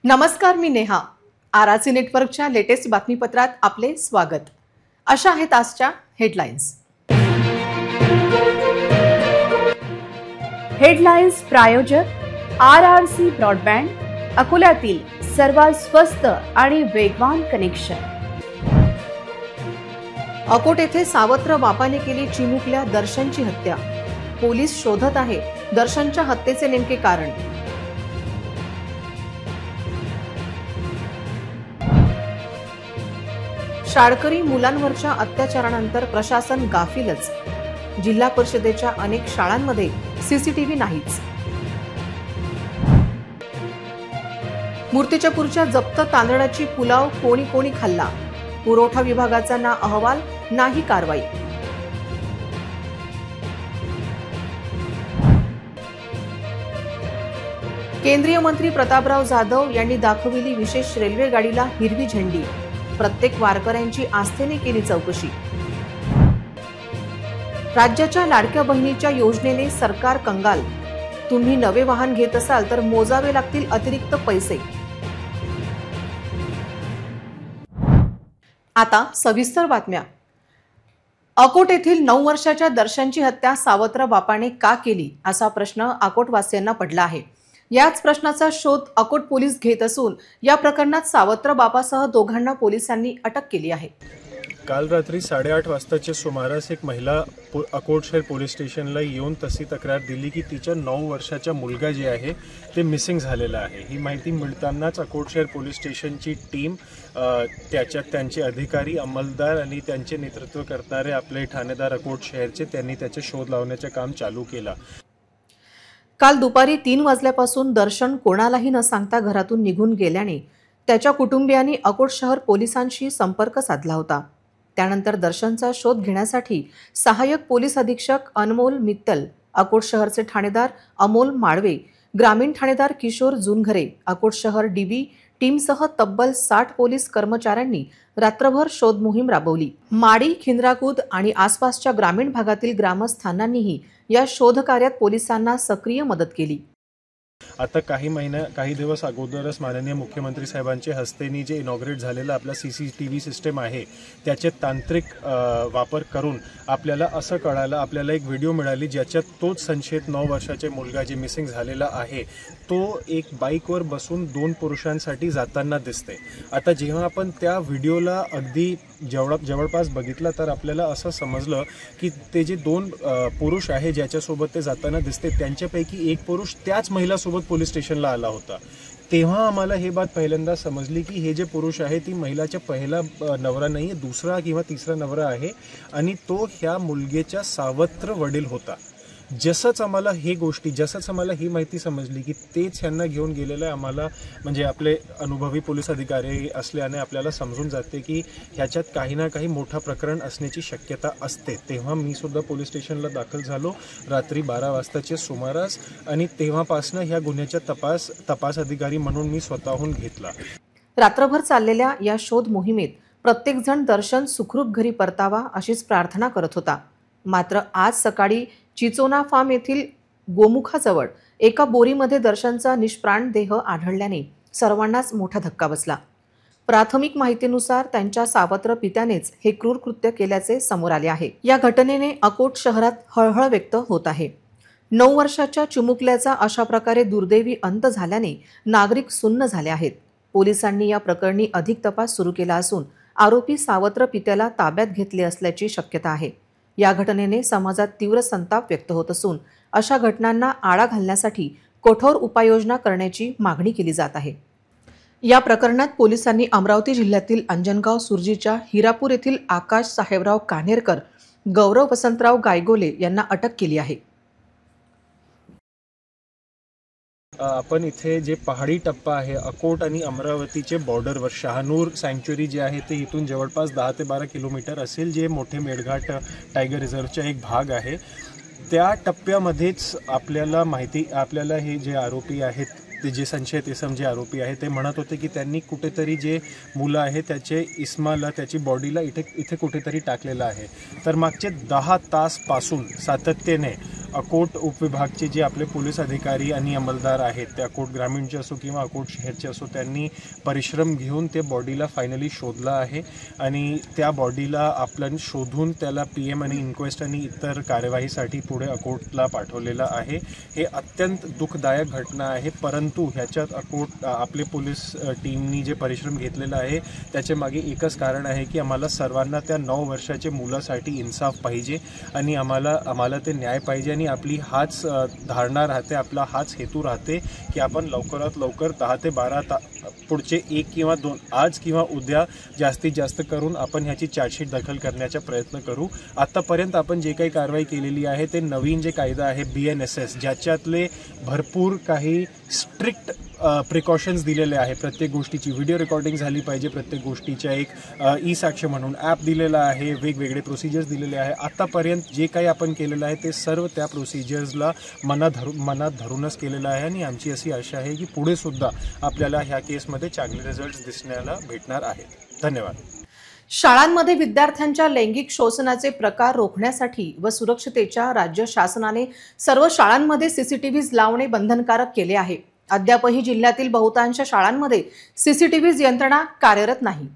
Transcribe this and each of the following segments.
नमस्कार, मी नेहा. आरआरसी नेटवर्कच्या लेटेस्ट बातमीपत्रात आपले स्वागत. अशा आहेत आजच्या हेडलाईन्स. हेडलाईन्स प्रायोजक आरआरसी ब्रॉडबँड, अकोल्यातील सर्वात स्वस्त आणि वेगवान कनेक्शन. अकोट येथे सावत्र बापाने केली चिमुकल्या दर्शनची हत्या. पोलीस शोधत आहे दर्शनच्या हत्येचे नेमके कारण. शाळकरी मुलांवरच्या अत्याचारानंतर प्रशासन गाफीलच. जिल्हा परिषदेच्या अनेक शाळांमध्ये सीसीटीव्ही नाहीच. मूर्तिजापूरच्या जप्त तांदळाची पुलाव कोणी खाल्ला. पुरवठा विभागाचा ना अहवाल नाही कारवाई. केंद्रीय मंत्री प्रतापराव जाधव यांनी दाखविली विशेष रेल्वे गाडीला हिरवी झेंडी. प्रत्येक वारकऱ्यांची आस्थेने केली चौकशी. राज्याच्या लाडक्या बहिणीच्या योजनेने सरकार कंगाल. तुम्ही नवे वाहन घेत असाल तर मोजावे लागतील अतिरिक्त पैसे. आता सविस्तर बातम्या. अकोट येथील 9 वर्षाच्या दर्शनची हत्या सावत्र बापाने का केली असा प्रश्न अकोटवासियांना पडला आहे. याच प्रश्नाचा शोध अकोट पोलीस घेत असून या प्रकरणात सावत्र बापासह दोघांना पोलिसांनी अटक केली आहे. काल रात्री 8:30 वाजताच्या सुमारास एक महिला अकोट शहर पोलीस स्टेशनला येऊन तशी तक्रार दिली की तिच्या 9 वर्षाचा मुलगा जे आहे ते मिसिंग झालेला आहे. ही माहिती मिळतानाच अकोट शहर पोलीस स्टेशनची टीम, त्यांचे अधिकारी, अंमलदार आणि त्यांचे नेतृत्व करणारे आपले ठाणेदार अकोट शहरचे, त्यांनी त्याचे शोध लावण्याचे काम चालू केला. काल दुपारी 3 वाजल्यापासून दर्शन कोणालाही न सांगता घरातून निघून गेल्याने त्याच्या कुटुंबियांनी अकोट शहर पोलिसांशी संपर्क साधला होता. त्यानंतर दर्शनचा शोध घेण्यासाठी सहाय्यक पोलीस अधीक्षक अनमोल मित्तल, अकोट शहरचे ठाणेदार अमोल माळवे, ग्रामीण ठाणेदार किशोर जुनघरे, अकोट शहर डीबी टीमसह तब्बल 60 पोलीस कर्मचाऱ्यांनी रात्रभर शोध मोहीम राबवली. माडी, खिंद्राकूद आणि आसपासच्या ग्रामीण भागातील ग्रामस्थांनीही या शोध कार्यात पोलिसांना सक्रिय मदत केली. आता काही दिवस अगोदरच माननीय मुख्यमंत्री साहेबांच्या हस्तेनी जे इनॉग्रेट झालेलं आपला सीसीटीव्ही सिस्टम आहे त्याचे तांत्रिक वापर करून आपल्याला असं कळालं, आपल्याला एक व्हिडिओ मिळाली ज्याच्यात तोच संशयित 9 वर्षाचे मुलगा जे मिसिंग झालेला आहे तो एक बाईकवर बसून 2 पुरुषांसाठी जाताना दिसते. आता जेव्हा आपण त्या व्हिडिओला अगदी जवळपास बघितलं तर आपल्याला असं समजलं की ते जे 2 पुरुष आहे ज्याच्यासोबत ते जाताना दिसते त्यांच्यापैकी एक पुरुष त्याच महिलासोबत पोलीस स्टेशनला आला होता. तेव्हा आम्हाला हे बात पहिल्यांदा समजली की हे जे पुरुष आहे ती महिलाचा पहिला नवरा नाही, दुसरा किंवा तिसरा नवरा आहे आणि तो ह्या मुलगीच्या सावत्र वडील होता. जसंच आम्हाला ही माहिती समजली की तेच ह्यांना घेऊन गेलेलं आहे, आम्हाला म्हणजे आपले अनुभवी पोलीस अधिकारी असल्याने आपल्याला समजून जाते की ह्याच्यात काही ना काही मोठा प्रकरण असण्याची शक्यता असते. तेव्हा मी सुद्धा पोलीस स्टेशनला दाखल झालो रात्री 12 वाजताच्या सुमारास आणि तेव्हापासून ह्या गुन्ह्याचा तपास अधिकारी म्हणून मी स्वतःहून घेतला. रात्रभर चाललेल्या या शोध मोहिमेत प्रत्येक जण दर्शन सुखरूप घरी परतावा अशीच प्रार्थना करत होता. मात्र आज सकाळी चिचोना फार्म येथील गोमुखाजवळ एका बोरीमध्ये दर्शनचा निष्प्राण देह आढळल्याने सर्वांनाच मोठा धक्का बसला. प्राथमिक माहितीनुसार त्यांच्या सावत्र पित्यानेच हे क्रूर कृत्य केल्याचे समोर आले आहे. या घटनेने अकोट शहरात हळहळ व्यक्त होत आहे. 9 वर्षाच्या चिमुकल्याचा अशा प्रकारे दुर्दैवी अंत झाल्याने नागरिक सुन्न झाले आहेत. पोलिसांनी या प्रकरणी अधिक तपास सुरू केला असून आरोपी सावत्र पित्याला ताब्यात घेतले असल्याची शक्यता आहे. या घटनेने समाजात तीव्र संताप व्यक्त होत असून अशा घटनांना आळा घालण्यासाठी कठोर उपाययोजना करण्याची मागणी केली जात आहे. या प्रकरणात पोलिसांनी अमरावती जिल्ह्यातील अंजनगाव सुर्जीच्या हिरापूर येथील आकाश साहेबराव कान्हेरकर, गौरव वसंतराव गायगोले यांना अटक केली आहे. आपण इथे जे पहाडी टप्पा आहे अकोट आणि अमरावतीचे बॉर्डरवर शहानूर सँक्च्युरी जे आहे ते इथून जवळपास 10 ते 12 किलोमीटर असेल, जे मोठे मेळघाट टायगर रिझर्वचा एक भाग आहे. त्या टप्प्यामध्येच आपल्याला हे जे आरोपी आहेत ते जे संशयित इसम जे आरोपी आहे ते म्हणत होते की त्यांनी कुठेतरी जे मुलं आहे त्याचे इस्माला त्याची बॉडीला इथे कुठेतरी टाकलेलं आहे। तर मागचे 10 तासपासून सातत्याने अकोट उपविभागचे जे आपले पोलीस अधिकारी आणि अंमलदार आहेत ते अकोट ग्रामीणचे असो किंवा अकोट शहरचे असो त्यांनी परिश्रम घेऊन ते बॉडीला फायनली शोधलं आहे आणि त्या बॉडीला आपण शोधून त्याला PM आणि इन्क्वेस्ट आणि इतर कार्यवाहीसाठी पुढे अकोटला पाठवलेलं आहे। हे अत्यंत दुःखदायक घटना आहे, परंतु ह्याच्यात अकोट आपले पोलीस टीमनी जे परिश्रम घेतलेला आहे त्याचे मागे एकच कारण आहे की आम्हाला सर्वांना त्या 9 वर्षाच्या मुलासाठी इन्साफ पाहिजे आणि आम्हाला ते न्याय पाहिजे आणि आपली हाच धारणा राहते, आपला हाच हेतू राहते की आपण लवकरात लवकर 10 ते 12 पुढचे 1 किंवा 2 आज किंवा उद्या जास्तीत जास्त करून आपण ह्याची चार्जशीट दाखल करण्याचा प्रयत्न करू। आतापर्यंत आपण जे काही कारवाई केलेली आहे ते नवीन जे कायदा आहे BNSS ज्याच्यातले भरपूर काही स्ट्रिक्ट प्रिकॉशन्स दिलेले आहे। प्रत्येक गोष्टीची व्हिडिओ रेकॉर्डिंग झाली पाहिजे, प्रत्येक गोष्टीच्या एक ई-साक्ष्य म्हणून ॲप दिलेला आहे, वेगवेगळे प्रोसिजर्स दिलेले आहे। आतापर्यंत जे काही आपण केलेलं आहे ते सर्व त्या प्रोसिजर्सला मनात धरूनच केलेलं आहे आणि आमची अशी आशा आहे की पुढे सुद्धा आपल्याला ह्या केसमध्ये चांगले रिझल्ट्स दिसण्याला भेटणार आहेत। धन्यवाद। शाळांमध्ये विद्यार्थ्यांच्या लैंगिक शोषणाचे प्रकार रोखण्यासाठी व सुरक्षतेच्या राज्य शासनाने सर्व शाळांमध्ये CCTVs लावणे बंधनकारक केले आहे। अद्यापही जिल्ह्यातील बहुतांश शाळांमध्ये CCTVs यंत्रणा कार्यरत नाही।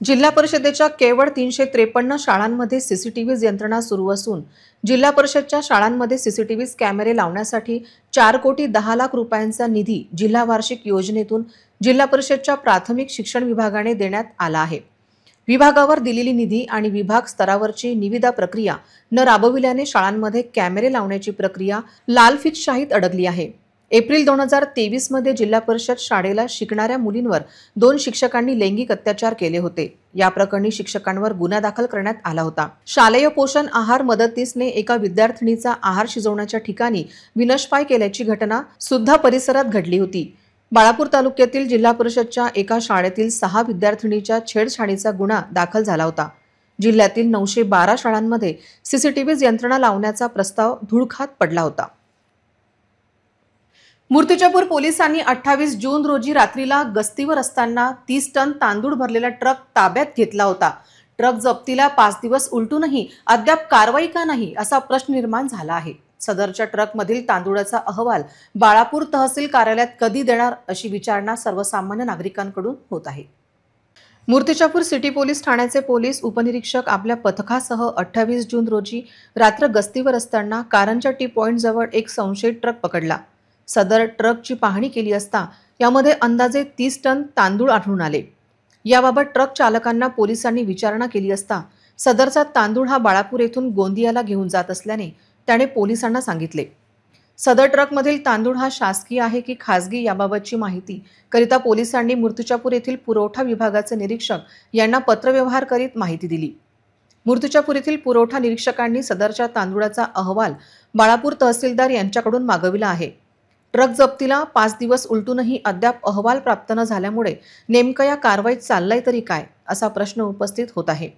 जिल्हा परिषदेच्या केवळ 353 शाळांमध्ये CCTVs यंत्रणा सुरू असून जिल्हा परिषदच्या शाळांमध्ये CCTVs कॅमेरे लावण्यासाठी 4 कोटी 10 लाख रुपयांचा निधी जिल्हा वार्षिक योजनेतून जिल्हा परिषदच्या प्राथमिक शिक्षण विभागाने देण्यात आला आहे। विभागावर दिलेली निधी आणि विभाग स्तरावरची निविदा प्रक्रिया न राबविल्याने शाळांमध्ये कॅमेरे लावण्याची प्रक्रिया लालफितशाहीत अडकली आहे। एप्रिल 2023 मध्ये जिल्हा परिषद शाळेला शिकणाऱ्या मुलींवर 2 शिक्षकांनी लैंगिक अत्याचार केले होते। या प्रकरणी शिक्षकांवर गुन्हा दाखल करण्यात आला होता। शालेय पोषण आहार मदतनीसने एका विद्यार्थिनीचा आहार शिजवण्याच्या ठिकाणी विनष्पाय केल्याची घटना सुद्धा परिसरात घडली होती। बाळापूर तालुक्यातील जिल्हा परिषदच्या एका शाळेतील 6 विद्यार्थिनीच्या छेडछाडीचा गुन्हा दाखल झाला होता। जिल्ह्यातील 912 शाळांमध्ये CCTVs यंत्रणा लावण्याचा प्रस्ताव धुळखात पडला होता। मूर्तिजापूर पोलिसांनी 28 जून रोजी रात्रीला गस्तीवर असताना 30 टन तांदूळ भरलेला ट्रक ताब्यात घेतला होता। ट्रक जप्तीला 5 दिवस उलटूनही अद्याप कारवाई का नाही असा प्रश्न निर्माण झाला आहे। सदरच्या ट्रकमधील तांदूळाचा अहवाल बाळापूर तहसील कार्यालयात कधी देणार अशी विचारणा सर्वसामान्य नागरिकांकडून होत आहे। मूर्तिजापूर सिटी पोलीस ठाण्याचे पोलीस उपनिरीक्षक आपल्या पथकासह 28 जून रोजी रात्र गस्तीवर असताना कारंजा टी पॉइंट जवळ एक संशयित ट्रक पकडला। सदर ट्रकची पाहणी केली असता यामध्ये अंदाजे 30 टन तांदूळ आढळून आले। याबाबत ट्रक चालकांना पोलिसांनी विचारणा केली असता सदरचा तांदूळ हा बाळापूर येथून गोंदियाला घेऊन जात असल्याने त्याने पोलिसांना सांगितले। सदर ट्रकमधील तांदूळ हा शासकीय आहे की खासगी याबाबतची माहिती करिता पोलिसांनी मूर्तिजापूर येथील पुरवठा विभागाचे निरीक्षक यांना पत्रव्यवहार करीत माहिती दिली। मूर्तिजापूर येथील पुरवठा निरीक्षकांनी सदरच्या तांदूळाचा अहवाल बाळापूर तहसीलदार यांच्याकडून मागविला आहे। ट्रक जप्तीला 5 दिवस उलटूनही अद्याप अहवाल प्राप्त न झाल्यामुळे नेमकं या कारवाईत चाललंय तरी काय असा प्रश्न उपस्थित होत आहे।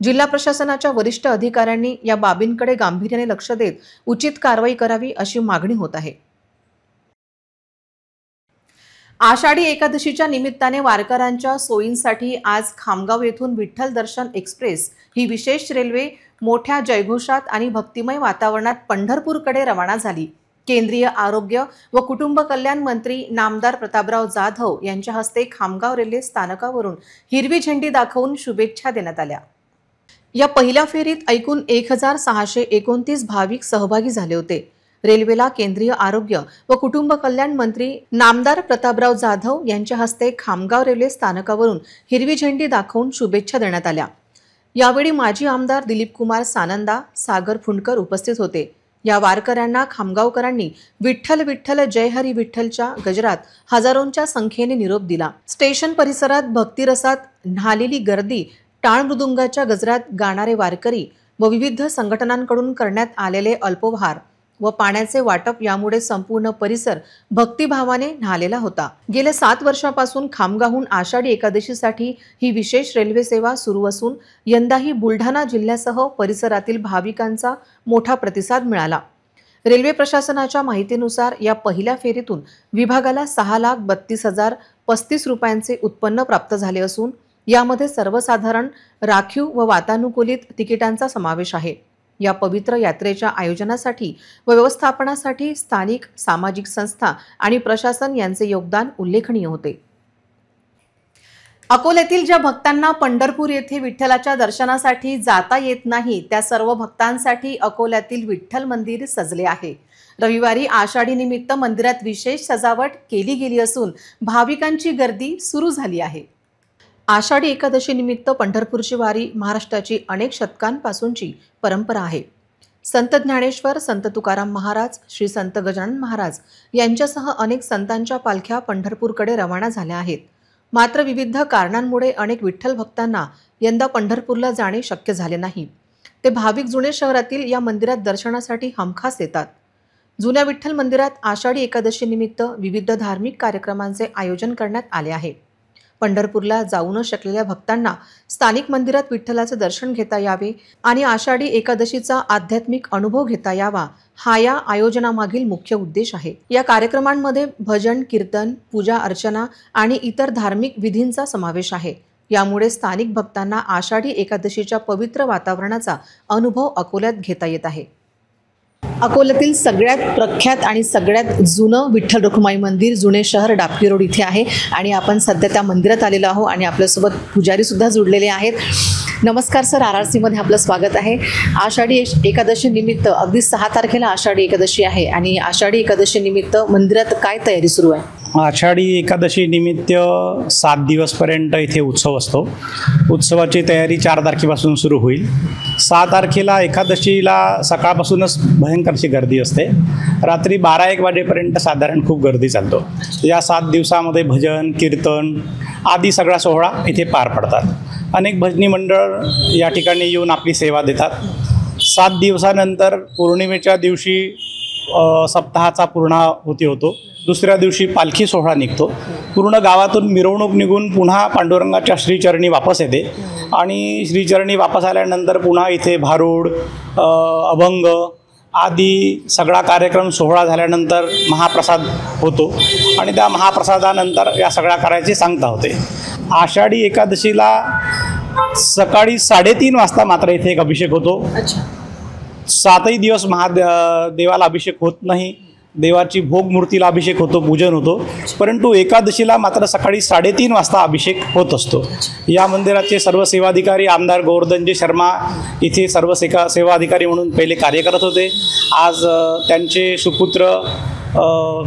जिल्हा प्रशासनाच्या वरिष्ठ अधिकाऱ्यांनी या बाबींकडे गांभीर्याने लक्ष देत उचित कारवाई करावी अशी मागणी होत आहे। आषाढी एकादशीच्या निमित्ताने वारकऱ्यांच्या सोयींसाठी आज खामगाव येथून विठ्ठल दर्शन एक्सप्रेस ही विशेष रेल्वे मोठ्या जयघोषात आणि भक्तिमय वातावरणात पंढरपूरकडे रवाना झाली। केंद्रीय आरोग्य व कुटुंब कल्याण मंत्री नामदार प्रतापराव जाधव यांच्या हस्ते खामगाव रेल्वे स्थानकावरून हिरवी झेंडी दाखवून शुभेच्छा देण्यात आल्या। या पहिल्या फेरीत एकूण 1629 भाविक सहभागी झाले होते। रेल्वेला केंद्रीय आरोग्य व कुटुंब कल्याण मंत्री नामदार प्रतापराव जाधव यांच्या हस्ते खामगाव रेल्वे स्थानकावरून हिरवी झेंडी दाखवून शुभेच्छा देण्यात आल्या। यावेळी माजी आमदार दिलीप कुमार सानंदा, सागर फुंडकर उपस्थित होते। या वारकऱ्यांना खामगावकरांनी विठ्ठल विठ्ठल जय हरी विठ्ठलच्या गजरात हजारोंच्या संख्येने निरोप दिला। स्टेशन परिसरात भक्तिरसात न्हालेली गर्दी, टाळ मृदुंगाच्या गजरात गाणारे वारकरी व विविध संघटनांकडून करण्यात आलेले अल्पोपहार व पाण्याचे वाटप यामुळे संपूर्ण परिसर भक्तिभावाने न्हालेला होता। गेल्या 7 वर्षापासून खामगावहून आषाढी एकादशीसाठी ही विशेष रेल्वे सेवा सुरू असून यंदाही बुलढाणा जिल्ह्यासह परिसरातील भाविकांचा मोठा प्रतिसाद मिळाला। रेल्वे प्रशासनाच्या माहितीनुसार या पहिल्या फेरीतून विभागाला 6,32,035 रुपयांचे उत्पन्न प्राप्त झाले असून यामध्ये सर्वसाधारण, राखीव व वातानुकूलित तिकिटांचा समावेश आहे। या पवित्र यात्रेच्या आयोजनासाठी व व्यवस्थापनासाठी स्थानिक, सामाजिक संस्था आणि प्रशासन यांचे योगदान उल्लेखनीय होते। अकोल्यातील ज्या भक्तांना पंढरपूर येथे विठ्ठलाच्या दर्शनासाठी जाता येत नाही त्या सर्व भक्तांसाठी अकोल्यातील विठ्ठल मंदिर सजले आहे। रविवारी आषाढी निमित्त मंदिरात विशेष सजावट केली गेली असून भाविकांची गर्दी सुरू झाली आहे। आषाढी एकादशी निमित्त पंढरपूरची वारी महाराष्ट्राची अनेक शतकांपासूनची परंपरा आहे। संत ज्ञानेश्वर, संत तुकाराम महाराज, श्री संत गजानन महाराज यांच्यासह अनेक संतांच्या पालख्या पंढरपूरकडे रवाना झाल्या आहेत। मात्र विविध कारणांमुळे अनेक विठ्ठल भक्तांना यंदा पंढरपूरला जाणे शक्य झाले नाही। ते भाविक जुने शहरातील या मंदिरात दर्शनासाठी हमखास येतात। जुन्या विठ्ठल मंदिरात आषाढी एकादशी निमित्त विविध धार्मिक कार्यक्रमांचे आयोजन करण्यात आले आहे। पंढरपूरला जाऊ न शकलेल्या भक्तांना स्थानिक मंदिरात विठ्ठलाचे दर्शन घेता यावे आणि आषाढी एकादशीचा आध्यात्मिक अनुभव घेता यावा हा या आयोजनामागील मुख्य उद्देश आहे। या कार्यक्रमांमध्ये भजन, कीर्तन, पूजा अर्चना आणि इतर धार्मिक विधींचा समावेश आहे। यामुळे स्थानिक भक्तांना आषाढी एकादशीच्या पवित्र वातावरणाचा अनुभव अकोल्यात घेता येत आहे। अकोल्यातील सगळ्यात प्रख्यात आणि सगळ्यात जुनं विठ्ठल रखुमाई मंदिर जुने शहर डापकी रोड इथे आहे आणि आपण सध्या त्या मंदिरात आलेलो आहोत आणि आपल्यासोबत पुजारी सुद्धा जुडलेले आहेत। नमस्कार सर, RRC मध्ये आपलं स्वागत आहे। आषाढी एकादशी निमित्त अगदी 6 तारखेला आषाढी एकादशी आहे आणि आषाढी एकादशी निमित्त मंदिरात काय तयारी सुरू आहे? आषाढी एकादशी निमित्त 7 दिवसपर्यंत इथे उत्सव असतो। उत्सवाची तयारी 4 तारखेपासून सुरू होईल। 6 तारखेला एकादशीला सकाळपासूनच भयंकरची गर्दी असते। रात्री 12-1 वाजेपर्यंत साधारण खूप गर्दी चालतो। या 7 दिवसामध्ये भजन, कीर्तन आदी सगळा सोहळा इथे पार पडतात। अनेक भजनी मंडळ या ठिकाणी येऊन आपली सेवा देतात। 7 दिवसानंतर पौर्णिमेच्या दिवशी सप्ताहाचा पूर्णाहुती होतो। दुसऱ्या दिवशी पालखी सोहळा निघतो। पूर्ण गावातून मिरवणूक निघून पुन्हा पांडुरंगाच्या श्रीचरणी वापस येते आणि श्रीचरणी वापस आल्यानंतर पुन्हा इथे भारूड, अभंग आदी सगळा कार्यक्रम सोहळा झाल्यानंतर महाप्रसाद होतो आणि त्या महाप्रसादानंतर या सगळ्या कार्याची सांगता होते। आषाढी एकादशीला सकाळी 3:30 वाजता मात्र इथे एक अभिषेक होतो। 7ही दिवस देवाला अभिषेक होत नाही। देवाची भोग मूर्तीला अभिषेक होतो, पूजन होतो, परंतु एकादशीला मात्र सकाळी 3:30 वाजता अभिषेक होत असतो। या मंदिराचे सर्व सेवाधिकारी आमदार गोवर्धनजी शर्मा इथे सर्व सेवा अधिकारी म्हणून पहिले कार्य करत होते। आज त्यांचे सुपुत्र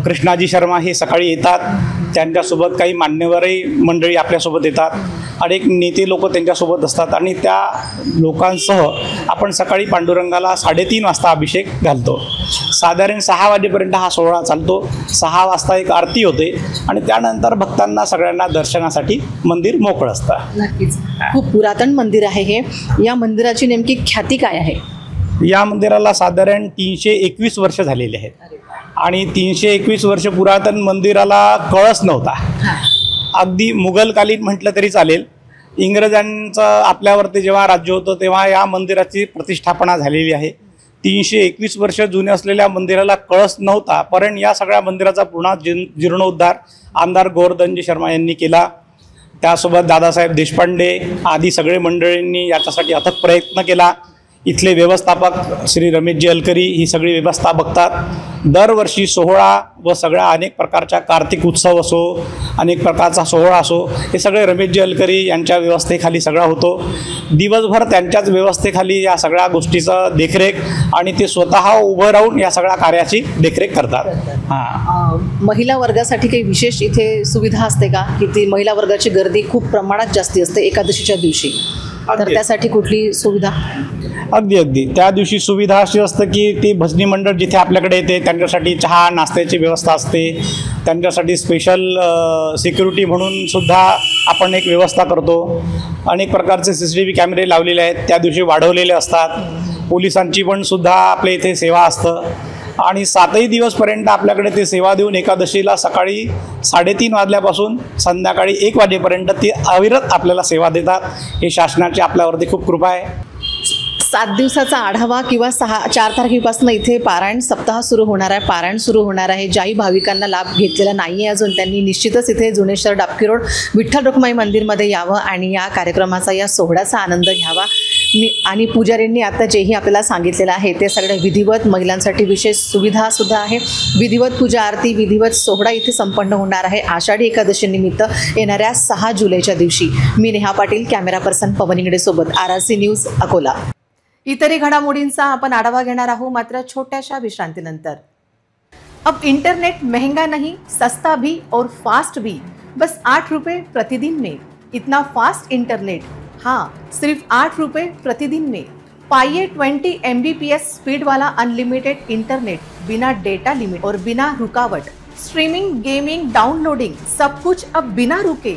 कृष्णाजी शर्मा हे सकाळी येतात। त्यांच्यासोबत काही मान्यवरही मंडळी आपल्यासोबत येतात। अनेक नेते लोक त्यांच्यासोबत असतात आणि त्या लोकांसह आपण सकाळी पांडुरंगाला 3:30 वाजता अभिषेक घालतो। साधारण 6 वाजेपर्यंत हा सोहळा चालतो। 6 वाजता एक आरती होते आणि त्यानंतर भक्तांना सगळ्यांना दर्शनासाठी मंदिर मोकळं असतं। नक्कीच खूप पुरातन मंदिर आहे हे। या मंदिराची नेमकी ख्याती काय आहे? या मंदिराला साधारण 321 वर्ष झालेली आहेत आणि 321 वर्ष पुरातन मंदिराला कळस नव्हता। अगदी मुघलकालीन म्हटलं तरी चालेल। इंग्रजांचं आपल्यावरती जेव्हा राज्य होतं तेव्हा या मंदिराची प्रतिष्ठापना झालेली आहे। 321 वर्ष जुने असलेल्या मंदिराला कळस नव्हता, पण या सगळ्या मंदिराचा पुन्हा जीर्णोद्धार आमदार गोवर्धनजी शर्मा यांनी केला। त्यासोबत दादासाहेब देशपांडे आदी सगळे मंडळींनी याच्यासाठी अथक प्रयत्न केला। इथले व्यवस्थापक श्री रमेशजी अलकरी ही सगळी व्यवस्था बघतात। दरवर्षी सोहळा व सगळ्या अनेक प्रकारच्या कार्तिक उत्सव असो, अनेक प्रकारचा सोहळा असो, हे सगळे रमेशजी अलकरी यांच्या व्यवस्थेखाली सगळा होतो। दिवसभर त्यांच्याच व्यवस्थेखाली या सगळ्या गोष्टीचा देखरेख आणि ते स्वतः उभं राहून या सगळ्या कार्याची देखरेख करतात। महिला वर्गासाठी काही विशेष इथे सुविधा असते का? की ती महिला वर्गाची गर्दी खूप प्रमाणात जास्ती असते एकादशीच्या दिवशी, तर त्यासाठी कुठली सुविधा? अगदी त्या दिवशी सुविधा अशी असते की ते भजनी मंडळ जिथे आपल्याकडे येते त्यांच्यासाठी चहा नाश्त्याची व्यवस्था असते। त्यांच्यासाठी स्पेशल सिक्युरिटी म्हणून सुद्धा आपण एक व्यवस्था करतो। अनेक प्रकारचे CCTV कॅमेरे लावलेले आहेत, त्या दिवशी वाढवलेले असतात। पोलिसांची पण सुद्धा आपल्या इथे सेवा असतं आणि 7ही दिवसपर्यंत आपल्याकडे ते सेवा देऊन एकादशीला सकाळी 3:30 वाजल्यापासून संध्याकाळी 1 वाजेपर्यंत ते अविरत आपल्याला सेवा देतात। हे शासनाची आपल्यावरती खूप कृपा आहे। 7 दिवसाचा आढावा किंवा 4 तारखेपासून इथे पारायण सप्ताह सुरू होणार आहे, पारायण सुरू होणार आहे. ज्याही भाविकांना लाभ घेतलेला नाही आहे अजून, त्यांनी निश्चितच इथे जुने शहर डाबकी रोड विठ्ठल रुक्माई मंदिरमध्ये यावं आणि या कार्यक्रमाचा, या सोहळ्याचा आनंद घ्यावा. आणि पुजारींनी आता जेही आपल्याला सांगितलेलं आहे ते सगळे विधिवत, महिलांसाठी विशेष सुविधा सुद्धा आहे. विधिवत पूजा आरती, विधिवत सोहळा इथे संपन्न होणार आहे आषाढी एकादशी निमित्त येणाऱ्या 6 जुलैच्या दिवशी. मी नेहा पाटील, कॅमेरा पर्सन पवन इंगडे सोबत, RRC न्यूज अकोला. इतरही घडामोडींचा आपण आढावा घेणार आहोत मात्र छोट्याशा विश्रांतीनंतर. अब इंटरनेट महंगा नहीं, सस्ता भी और फास्ट भी, बस 8 रुपए प्रतिदिन में. इतना फास्ट इंटरनेट, हाँ, सिर्फ 8 रुपए प्रतिदिन में. पाइए 20 Mbps स्पीड वाला अनलिमिटेड इंटरनेट, बिना डेटा लिमिट और बिना रुकावट. स्ट्रीमिंग, गेमिंग, डाउनलोडिंग, सब कुछ अब बिना रुके.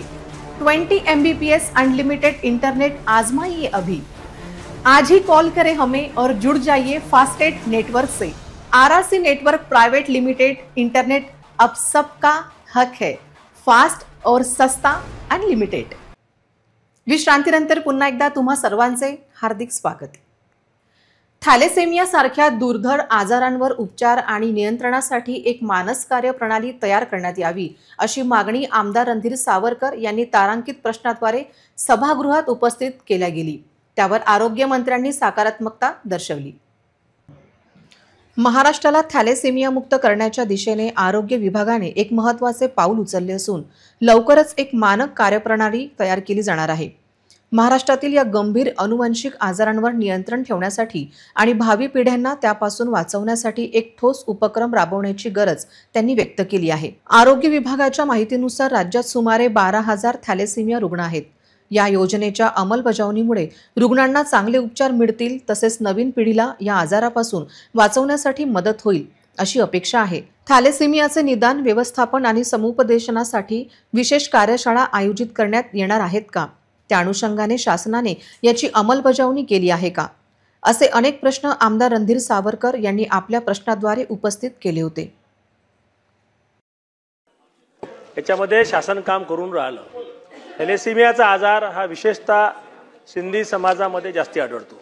20 Mbps अनलिमिटेड इंटरनेट आजमाइए अभी. आज ही कॉल करें हमें और जुड़ जाइए फास्टेस्ट नेटवर्क से. RRC network private limited. Internet अब सबका हक है, फास्ट और सस्ता अनलिमिटेड. विश्रांतीनंतर पुन्हा एकदा तुम्हा सर्वांचे हार्दिक स्वागत. थॅलेसेमिया सारख्या दुर्धर आजारांवर उपचार आणि नियंत्रणासाठी एक मानस कार्य प्रणाली तयार करण्यात यावी अशी मागणी आमदार रणधीर सावरकर यांनी तारांकित प्रश्नाद्वारे सभागृहात उपस्थित केल्या गेली. त्यावर आरोग्यमंत्र्यांनी सकारात्मकता दर्शवली. महाराष्ट्राला थॅलेसेमिया मुक्त करण्याच्या दिशेने आरोग्य विभागाने एक महत्त्वाचे पाऊल उचलले असून लवकरच एक मानक कार्यप्रणाली तयार केली जाणार आहे. महाराष्ट्रातील या गंभीर अनुवंशिक आजारांवर नियंत्रण ठेवण्यासाठी आणि भावी पिढ्यांना त्यापासून वाचवण्यासाठी एक ठोस उपक्रम राबवण्याची गरज त्यांनी व्यक्त केली आहे. आरोग्य विभागाच्या माहितीनुसार राज्यात सुमारे 12,000 थॅलेसेमिया रुग्ण आहेत. या योजनेच्या अंमलबजावणीमुळे रुग्णांना चांगले उपचार मिळतील, तसेच नवीन पिढीला या आजारापासून वाचवण्यासाठी मदत होईल अशी अपेक्षा आहे. थॅलेसेमियाचे निदान, व्यवस्थापन आणि समुपदेशनासाठी विशेष कार्यशाळा आयोजित करण्यात येणार आहेत का? त्या अनुषंगाने शासनाने याची अंमलबजावणी केली आहे का? असे अनेक प्रश्न आमदार रणधीर सावरकर यांनी आपल्या प्रश्नाद्वारे उपस्थित केले होते. याच्यामध्ये शासन काम करून राहिलं. थॅलेसेमियाचा आजार हा विशेषतः सिंधी समाजामध्ये जास्ती आढळतो.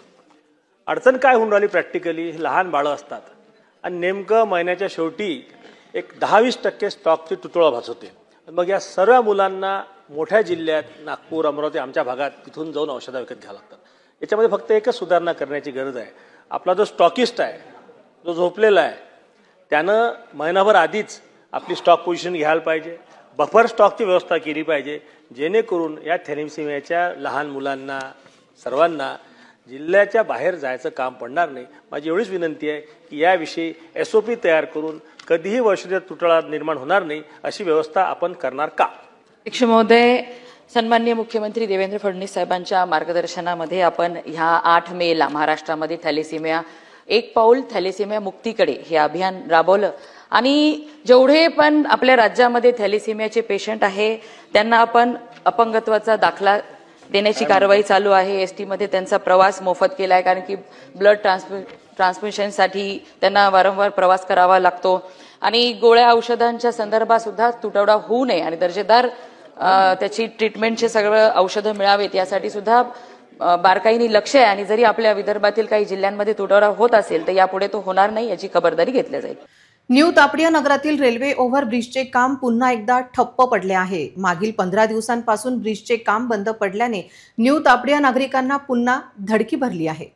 अडचण काय होऊन राहिली, प्रॅक्टिकली लहान बाळं असतात आणि नेमकं महिन्याच्या शेवटी एक 10-20% स्टॉकची तुटवडा भासवते. मग या सर्व मुलांना मोठ्या जिल्ह्यात, नागपूर, अमरावती, आमच्या भागात तिथून जाऊन औषधं विकत घ्यावं लागतात. याच्यामध्ये फक्त एकच सुधारणा करण्याची गरज आहे. आपला जो स्टॉकिस्ट आहे, जो झोपलेला आहे, त्यानं महिनाभर आधीच आपली स्टॉक पोझिशन घ्यायला पाहिजे. बफर स्टॉकची व्यवस्था केली पाहिजे, जेणेकरून या थॅलेसेमियाच्या लहान मुलांना, सर्वांना जिल्ह्याच्या बाहेर जायचं काम पडणार नाही. माझी एवढीच विनंती आहे की याविषयी SOP तयार करून कधीही औषधात तुटवडा निर्माण होणार नाही अशी व्यवस्था आपण करणार का? अध्यक्ष महोदय, सन्माननीय मुख्यमंत्री देवेंद्र फडणवीस साहेबांच्या मार्गदर्शनामध्ये आपण ह्या 8 मेला महाराष्ट्रामध्ये थॅलेसेमिया, एक पाऊल थॅलेसेमिया मुक्तीकडे हे अभियान राबवलं आणि जेवढे पण आपल्या राज्यामध्ये थॅलेसेमियाचे पेशंट आहे त्यांना आपण अपंगत्वाचा दाखला देण्याची कारवाई चालू आहे. ST मध्ये त्यांचा प्रवास मोफत केला आहे, कारण की ब्लड ट्रान्सफ्युजनसाठी त्यांना वारंवार प्रवास करावा लागतो आणि गोळ्या औषधांच्या संदर्भात सुद्धा तुटवडा होऊ नये आणि दर्जेदार त्याची ट्रीटमेंटचे सगळं औषधं मिळावेत यासाठी सुद्धा बारकाईने लक्ष आहे. आणि जरी आपल्या विदर्भातील काही जिल्ह्यांमध्ये तुटवडा होत असेल तर यापुढे तो होणार नाही याची खबरदारी घेतली जाईल. न्यू तापडिया नगरातील रेल्वे ओव्हरब्रिजचे काम पुन्हा एकदा ठप्प पडले आहे. मागील 15 दिवसांपासून ब्रिजचे काम बंद पडल्याने न्यू तापडिया नागरिकांना पुन्हा धडकी भरली आहे.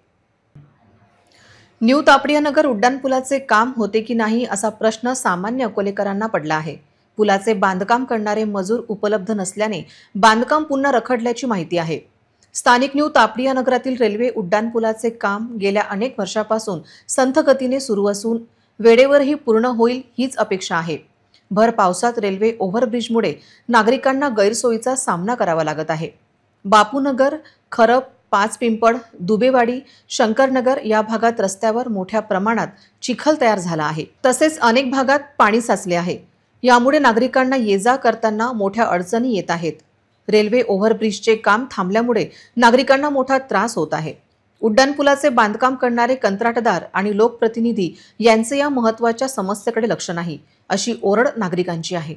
न्यू तापडिया नगर उड्डाणपुलाचे काम होते की नाही असा प्रश्न सामान्य अकोलेकरांना पडला आहे. पुलाचे बांधकाम करणारे मजूर उपलब्ध नसल्याने बांधकाम पुन्हा रखडल्याची माहिती आहे. स्थानिक न्यू तापडिया नगरातील रेल्वे उड्डाणपुलाचे काम गेल्या अनेक वर्षापासून संथ गतीने सुरू असून वेळेवरही पूर्ण होईल हीच अपेक्षा आहे. भर पावसात रेल्वे ओव्हरब्रिजमुळे नागरिकांना गैरसोयीचा सामना करावा लागत आहे. बापूनगर, खरब, 5 पिंपळ, दुबेवाडी, शंकरनगर या भागात रस्त्यावर मोठ्या प्रमाणात चिखल तयार झाला आहे. तसेच अनेक भागात पाणी साचले आहे. यामुळे नागरिकांना ये-जा करताना मोठ्या अडचणी येत आहेत. रेल्वे ओव्हरब्रिजचे काम थांबल्यामुळे नागरिकांना मोठा त्रास होत आहे. उड्डाणपुलाचे बांधकाम करणारे कंत्राटदार आणि लोकप्रतिनिधी यांचे या महत्त्वाच्या समस्येकडे लक्ष नाही अशी ओरड नागरिकांची आहे.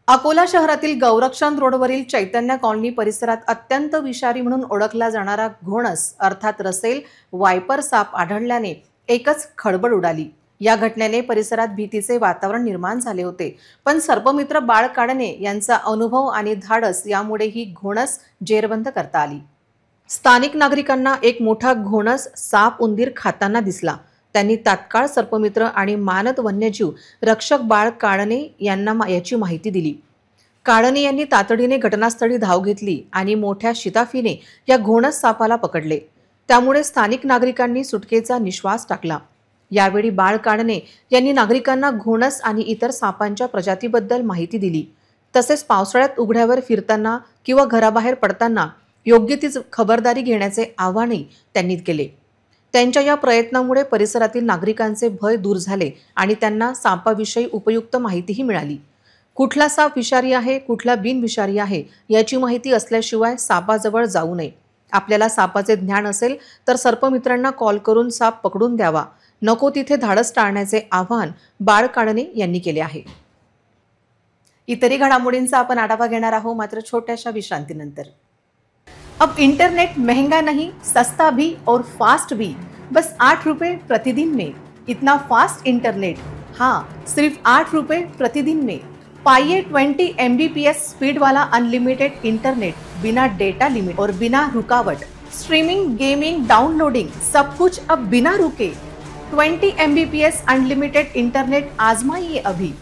अकोला शहरातील गौरक्षण रोडवरील चैतन्य कॉलनी परिसरात अत्यंत विषारी म्हणून ओळखला जाणारा घोणस अर्थात रसेल वायपर साप आढळल्याने एकच खळबळ उडाली। या घटनेने परिसरात भीतीचे वातावरण निर्माण झाले होते, पण सर्पमित्र बाळ काडणे यांचा अनुभव आणि धाडस यामुळे ही घोणस जेरबंद करता आली। स्थानिक नागरिकांना एक मोठा घोणस साप उंदीर खाताना दिसला। त्यांनी तात्काळ सर्पमित्र आणि मानद वन्यजीव रक्षक बाळ काडणे यांना याची माहिती दिली। काडणे यांनी तातडीने घटनास्थळी धाव घेतली आणि मोठ्या शिताफीने या घोणस सापाला पकडले। त्यामुळे स्थानिक नागरिकांनी सुटकेचा निश्वास टाकला। यावेळी बाळ काडणे यांनी नागरिकांना घोणस आणि इतर सापांच्या प्रजातीबद्दल माहिती दिली। तसेच पावसाळ्यात उघड्यावर फिरताना किंवा घराबाहेर पडताना योग्य ती खबरदारी घेण्याचे आवाहनही त्यांनी केले। त्यांच्या या प्रयत्नामुळे परिसरातील नागरिकांचे भय दूर झाले आणि त्यांना सापाविषयी उपयुक्त माहितीही मिळाली। कुठला साप विषारी आहे, कुठला बिनविषारी आहे याची माहिती असल्याशिवाय सापाजवळ जाऊ नये। आपल्याला सापाचे ज्ञान असेल तर सर्पमित्रांना कॉल करून साप पकडून द्यावा, नको तिथे धाडस टाळण्याचे आवाहन बाळ काडणे यांनी केले आहे। इतरही घडामोडींचा आपण आढावा घेणार आहोत, मात्र छोट्याशा विश्रांतीनंतर। अब इंटरनेट महंगा नहीं, सस्ता भी और फास्ट भी, बस 8 रुपए प्रतिदिन में। इतना फास्ट इंटरनेट, हाँ सिर्फ 8 रुपए प्रतिदिन में। पाइए 20 MBPS स्पीड वाला अनलिमिटेड इंटरनेट, बिना डेटा लिमिट और बिना रुकावट। स्ट्रीमिंग, गेमिंग, डाउनलोडिंग सब कुछ अब बिना रुके। 20 MBPS अनलिमिटेड इंटरनेट आजमाइए अभी।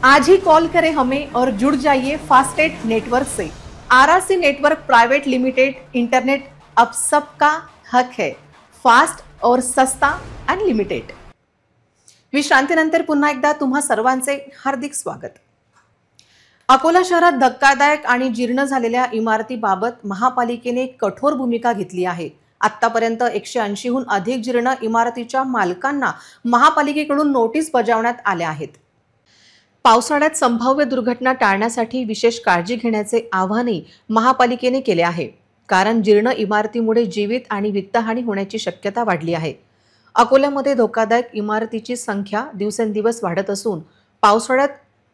आज ही कॉल करें हमें और जुड़ जाइए फास्टेट नेटवर्क से। RRC network private limited internet अब सबका हक है, फास्ट और सस्ता अनलिमिटेड। विश्रांतीनंतर पुन्हा एकदा तुम्हा सर्वांचे हार्दिक स्वागत। अकोला शहरात धक्कादायक आणि जीर्ण झालेल्या इमारतीबाबत महापालिकेने कठोर भूमिका घेतली आहे। आतापर्यंत 180हून अधिक जीर्ण इमारतीच्या मालकांना महापालिकेकडून नोटीस बजावण्यात आल्या आहेत। पावसाळ्यात संभाव्य दुर्घटना टाळण्यासाठी विशेष काळजी घेण्याचे आवाहनही महापालिकेने केले आहे, कारण जीर्ण इमारतीमुळे जीवित आणि वित्तहानी होण्याची शक्यता वाढली आहे। अकोल्यामध्ये धोकादायक इमारतीची संख्या दिवसेंदिवस वाढत असून पावसाळ्यात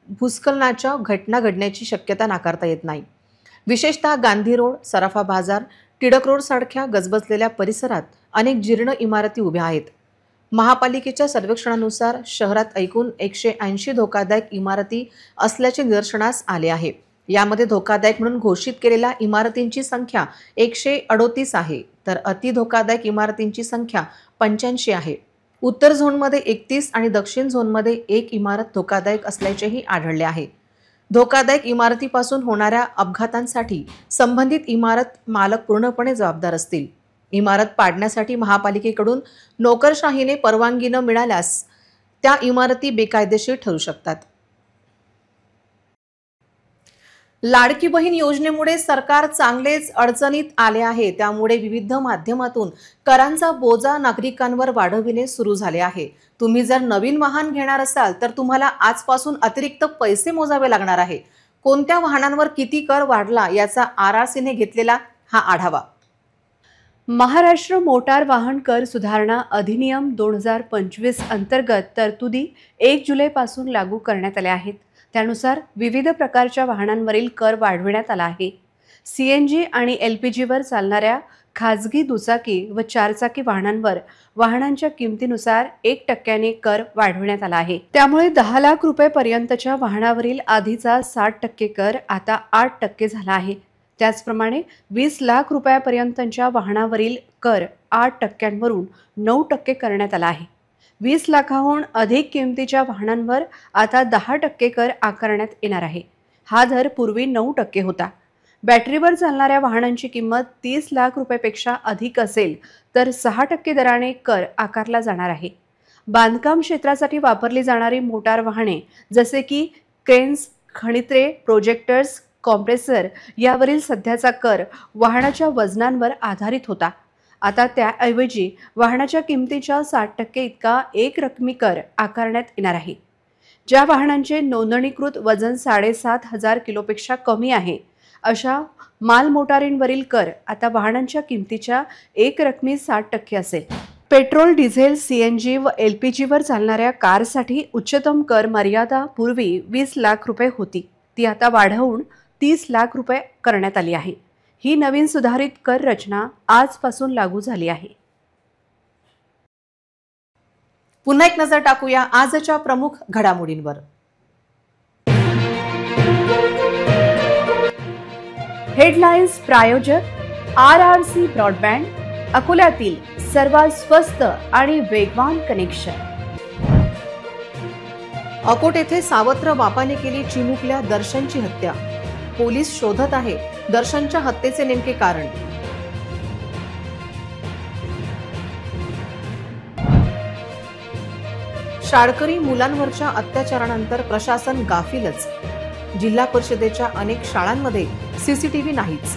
भूस्खलनाच्या घटना घडण्याची शक्यता नाकारता येत नाही। विशेषतः गांधी रोड, सराफा बाजार, टिळक रोड सारख्या गजबजलेल्या परिसरात अनेक जीर्ण इमारती उभ्या आहेत। महापालिकेच्या सर्वेक्षणानुसार शहरात एकूण 180 धोकादायक इमारती असल्याचे निदर्शनास आले आहे। यामध्ये धोकादायक म्हणून घोषित केलेल्या इमारतींची संख्या 138 आहे, तर अति धोकादायक इमारतींची संख्या 85 आहे। उत्तर झोनमध्ये 31 आणि दक्षिण झोनमध्ये 1 इमारत धोकादायक असल्याचेही आढळले आहे। धोकादायक इमारतीपासून होणाऱ्या अपघातांसाठी संबंधित इमारत मालक पूर्णपणे जबाबदार असतील। इमारत पाडण्यासाठी महापालिकेकडून नोकरशाहीने परवानगी न मिळाल्यास त्या इमारती बेकायदेशीर ठरू शकतात। लाडकी बहीण योजनेमुळे सरकार चांगलेच अडचणीत आले आहे। त्यामुळे विविध माध्यमातून करांचा बोजा नागरिकांवर वाढविणे सुरू झाले आहे। तुम्ही जर नवीन वाहन घेणार असाल तर तुम्हाला आजपासून अतिरिक्त पैसे मोजावे लागणार आहे। कोणत्या वाहनांवर किती कर वाढला याचा RRCने घेतलेला हा आढावा। महाराष्ट्र मोटार वाहन कर सुधारणा अधिनियम 2025 अंतर्गत तरतुदी 1 जुलैपासून लागू करण्यात आल्या आहेत। त्यानुसार विविध प्रकारच्या वाहनांवरील कर वाढविण्यात आला आहे। CNG आणि LPGवर चालणाऱ्या खाजगी दुचाकी व 4 चाकी वाहनांवर वाहनांच्या किमतीनुसार 1% कर वाढविण्यात आला आहे। त्यामुळे 10 लाख रुपये पर्यंतच्या वाहनावरील आधीचा 60% कर आता 8% झाला आहे। त्याचप्रमाणे 20 लाख रुपयापर्यंतच्या वाहनावरील कर 8%वरून 9% करण्यात आला आहे। 20 लाखाहून अधिक किमतीच्या वाहनांवर आता 10% कर आकारण्यात येणार आहे। हा दर पूर्वी 9% होता। बॅटरीवर चालणाऱ्या वाहनांची किंमत 30 लाख रुपयापेक्षा अधिक असेल तर 6% दराने कर आकारला जाणार आहे। बांधकाम क्षेत्रासाठी वापरली जाणारी मोटार वाहने जसे की क्रेन्स, खणित्रे, प्रोजेक्टर्स, कॉम्प्रेसर यावरील सध्याचा कर वाहनाच्या वजनांवर आधारित होता। आता त्याऐवजी वाहनाच्या किमतीच्या 60% इतका एक रकमी कर आकारण्यात येणार आहे। ज्या वाहनांचे नोंदणीकृत वजन 7,500 किलोपेक्षा कमी आहे अशा मालमोटारींवरील कर आता वाहनांच्या किमतीच्या एक रकमी 60% असेल। पेट्रोल, डिझेल, CNG व LPGवर चालणाऱ्या कारसाठी उच्चतम कर मर्यादा पूर्वी 20 लाख रुपये होती। ती आता वाढवून 30 लाख रुपये करण्यात आली आहे. ही नवीन सुधारित कर रचना आजपासून लागू झाली आहे. पुन्हा एक नजर टाकूया आजच्या प्रमुख घडामोडींवर. हेडलाईन्स प्रायोजक RRC ब्रॉडबँड, अकोल्यातील सर्वात स्वस्त आणि वेगवान कनेक्शन. अकोट येथे सावत्र बापाने केली चिमुकल्या दर्शनची हत्या. पोलीस शोधत आहे दर्शनच्या हत्येचे नेमके कारण. शाळकरी मुलांवरच्या अत्याचारानंतर प्रशासन गाफीलच. जिल्हा परिषदेच्या अनेक शाळांमध्ये सीसीटीव्ही नाहीच.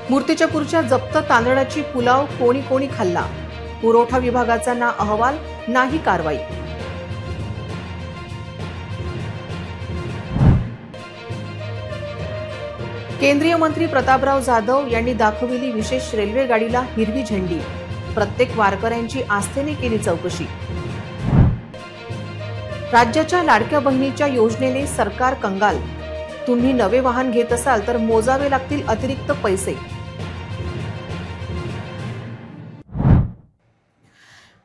मूर्तिजापूरच्या जप्त तांदळाची पुलाव कोणी कोणी खाल्ला. पुरवठा विभागाचा ना अहवाल नाही कारवाई. केंद्रीय मंत्री प्रतापराव जाधव यांनी दाखविली विशेष रेल्वे गाडीला हिरवी झेंडी. प्रत्येक वारकऱ्यांची आस्थेने केली चौकशी. राज्याच्या लाडक्या बहिणीच्या योजनेने सरकार कंगाल. तुम्ही नवे वाहन घेत असाल तर मोजावे लागतील अतिरिक्त पैसे.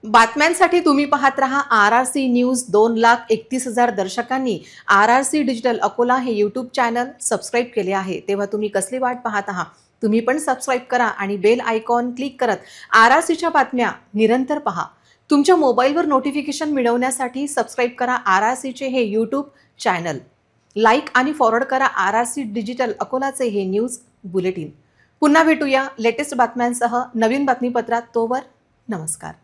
बातम्यांसाठी तुम्ही पाहत रहा RRC news. 2,31,000 दर्शकांनी RRC digital Akola हे यूट्यूब चॅनल सबस्क्राईब केले आहे. तेव्हा तुम्ही कसली वाट पाहत आहात? तुम्ही पण सबस्क्राईब करा आणि बेल आयकॉन क्लिक करत RRCच्या बातम्या निरंतर पहा. तुमच्या मोबाईलवर नोटिफिकेशन मिळवण्यासाठी सबस्क्राईब करा RRCचे हे यूट्यूब चॅनल. लाईक आणि फॉरवर्ड करा RRC डिजिटल अकोलाचे हे न्यूज बुलेटिन. पुन्हा भेटूया लेटेस्ट बातम्यांसह नवीन बातमीपत्रात. तोवर नमस्कार.